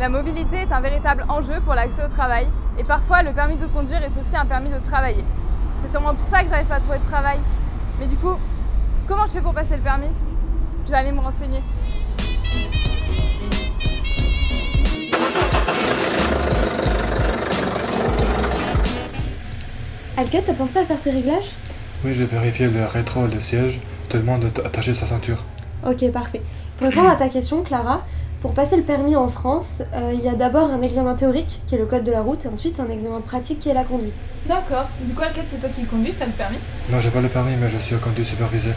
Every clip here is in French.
La mobilité est un véritable enjeu pour l'accès au travail et parfois le permis de conduire est aussi un permis de travailler. C'est sûrement pour ça que j'arrive pas à trouver de travail. Mais du coup, comment je fais pour passer le permis? Je vais aller me renseigner. Alka, t'as pensé à faire tes réglages? Oui, j'ai vérifié le rétro, le siège. Je te demande d'attacher sa ceinture. Ok, parfait. Pour répondre à ta question, Clara, pour passer le permis en France, il y a d'abord un examen théorique, qui est le code de la route, et ensuite un examen pratique, qui est la conduite. D'accord. Du coup, Alka, c'est toi qui conduis, t'as le permis? Non, j'ai pas le permis, mais je suis conduit supervisé.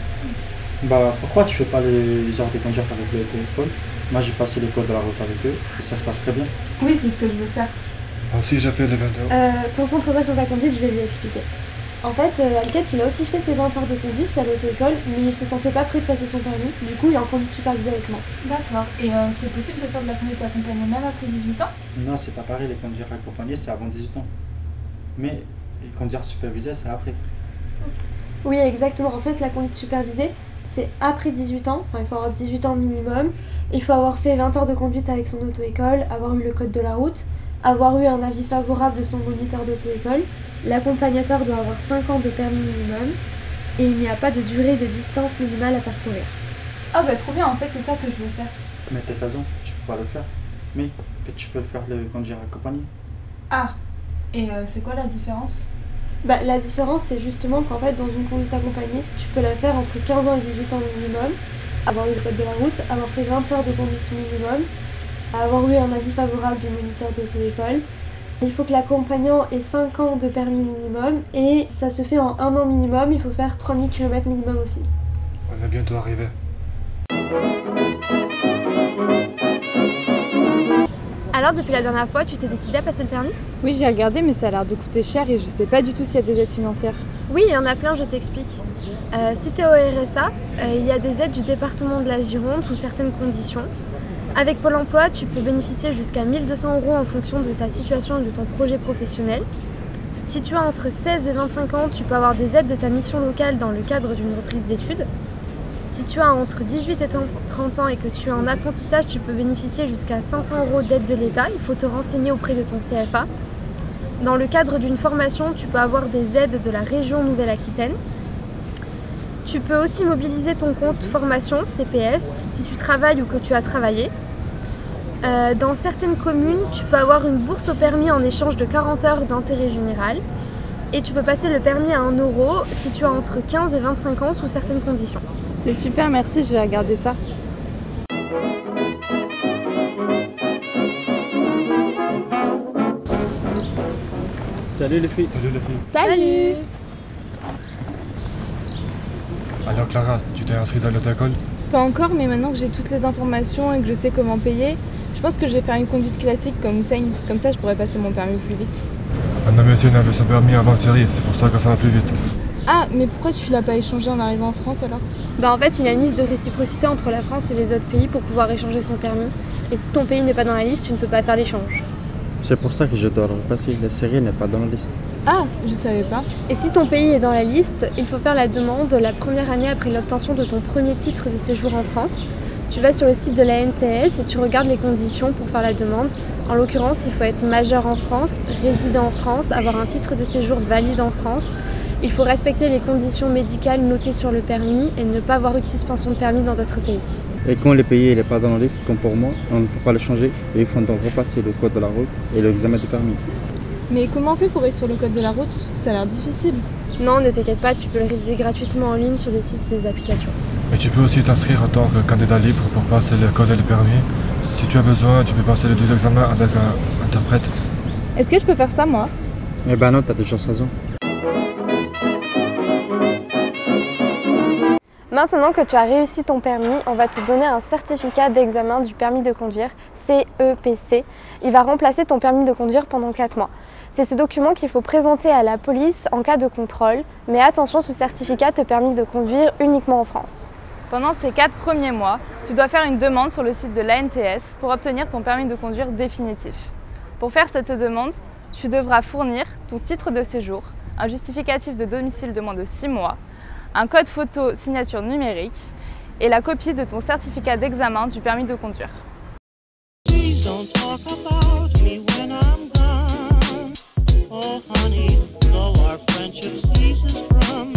Bah pourquoi tu fais pas les heures de conduire avec le téléphone? Moi j'ai passé le code de la route avec eux et ça se passe très bien. Oui, c'est ce que je veux faire. Moi aussi, j'ai fait les 20 heures. Concentre-toi sur ta conduite, je vais lui expliquer. En fait, Alket, il a aussi fait ses 20 heures de conduite à l'auto-école, mais il se sentait pas prêt de passer son permis, du coup il est en conduite supervisée avec moi. D'accord. Et c'est possible de faire de la conduite accompagnée même après 18 ans? Non, c'est pas pareil, les conduire accompagnés c'est avant 18 ans. Mais les conduire supervisés c'est après. Oui, exactement. En fait, la conduite supervisée, c'est après 18 ans, enfin il faut avoir 18 ans minimum, il faut avoir fait 20 heures de conduite avec son auto-école, avoir eu le code de la route, avoir eu un avis favorable de son moniteur d'auto-école, l'accompagnateur doit avoir 5 ans de permis minimum, et il n'y a pas de durée de distance minimale à parcourir. Ah bah trop bien, en fait c'est ça que je veux faire. Mais tes 16 ans, tu peux pas le faire. Mais tu peux le faire le conduire accompagné. Ah, et c'est quoi la différence? Bah, la différence, c'est justement qu'en fait, dans une conduite accompagnée, tu peux la faire entre 15 ans et 18 ans minimum, avoir eu le code de la route, avoir fait 20 heures de conduite minimum, avoir eu un avis favorable du moniteur d'auto-école. Il faut que l'accompagnant ait 5 ans de permis minimum et ça se fait en 1 an minimum, il faut faire 3000 km minimum aussi. On est bientôt arrivé. Alors, depuis la dernière fois, tu t'es décidé à passer le permis? Oui, j'ai regardé, mais ça a l'air de coûter cher et je sais pas du tout s'il y a des aides financières. Oui, il y en a plein, je t'explique. Si tu es au RSA, il y a des aides du département de la Gironde sous certaines conditions. Avec Pôle emploi, tu peux bénéficier jusqu'à 1 200 € en fonction de ta situation et de ton projet professionnel. Si tu as entre 16 et 25 ans, tu peux avoir des aides de ta mission locale dans le cadre d'une reprise d'études. Si tu as entre 18 et 30 ans et que tu es en apprentissage, tu peux bénéficier jusqu'à 500 € d'aide de l'État. Il faut te renseigner auprès de ton CFA. Dans le cadre d'une formation, tu peux avoir des aides de la région Nouvelle-Aquitaine. Tu peux aussi mobiliser ton compte formation, CPF, si tu travailles ou que tu as travaillé. Dans certaines communes, tu peux avoir une bourse au permis en échange de 40 heures d'intérêt général. Et tu peux passer le permis à 1 € si tu as entre 15 et 25 ans sous certaines conditions. C'est super, merci, je vais regarder ça. Salut les filles. Salut les filles. Salut! Alors Clara, tu t'es inscrite à l'auto-école? Pas encore, mais maintenant que j'ai toutes les informations et que je sais comment payer, je pense que je vais faire une conduite classique comme Hussein. Comme ça, je pourrais passer mon permis plus vite. Un monsieur n'avait son permis avant série, c'est pour ça que ça va plus vite. Ah, mais pourquoi tu l'as pas échangé en arrivant en France alors? Bah en fait, il y a une liste de réciprocité entre la France et les autres pays pour pouvoir échanger son permis. Et si ton pays n'est pas dans la liste, tu ne peux pas faire l'échange. C'est pour ça que je dois le repasser. La série n'est pas dans la liste. Ah, je savais pas. Et si ton pays est dans la liste, il faut faire la demande la première année après l'obtention de ton premier titre de séjour en France. Tu vas sur le site de la NTS et tu regardes les conditions pour faire la demande. En l'occurrence, il faut être majeur en France, résident en France, avoir un titre de séjour valide en France. Il faut respecter les conditions médicales notées sur le permis et ne pas avoir eu de suspension de permis dans d'autres pays. Et quand le pays n'est pas dans la liste, comme pour moi, on ne peut pas le changer. Et il faut donc repasser le code de la route et l'examen de permis. Mais comment on fait pour être sur le code de la route? Ça a l'air difficile. Non, ne t'inquiète pas, tu peux le réviser gratuitement en ligne sur des sites et des applications. Mais tu peux aussi t'inscrire en tant que candidat libre pour passer le code et le permis. Si tu as besoin, tu peux passer les 2 examens avec un interprète. Est-ce que je peux faire ça moi? Eh ben non, t'as déjà 16 ans. Maintenant que tu as réussi ton permis, on va te donner un certificat d'examen du permis de conduire, CEPC. Il va remplacer ton permis de conduire pendant 4 mois. C'est ce document qu'il faut présenter à la police en cas de contrôle. Mais attention, ce certificat te permet de conduire uniquement en France. Pendant ces 4 premiers mois, tu dois faire une demande sur le site de l'ANTS pour obtenir ton permis de conduire définitif. Pour faire cette demande, tu devras fournir ton titre de séjour, un justificatif de domicile de moins de 6 mois, un code photo signature numérique et la copie de ton certificat d'examen du permis de conduire. Don't talk about me when I'm gone. Oh honey, though our friendship ceases from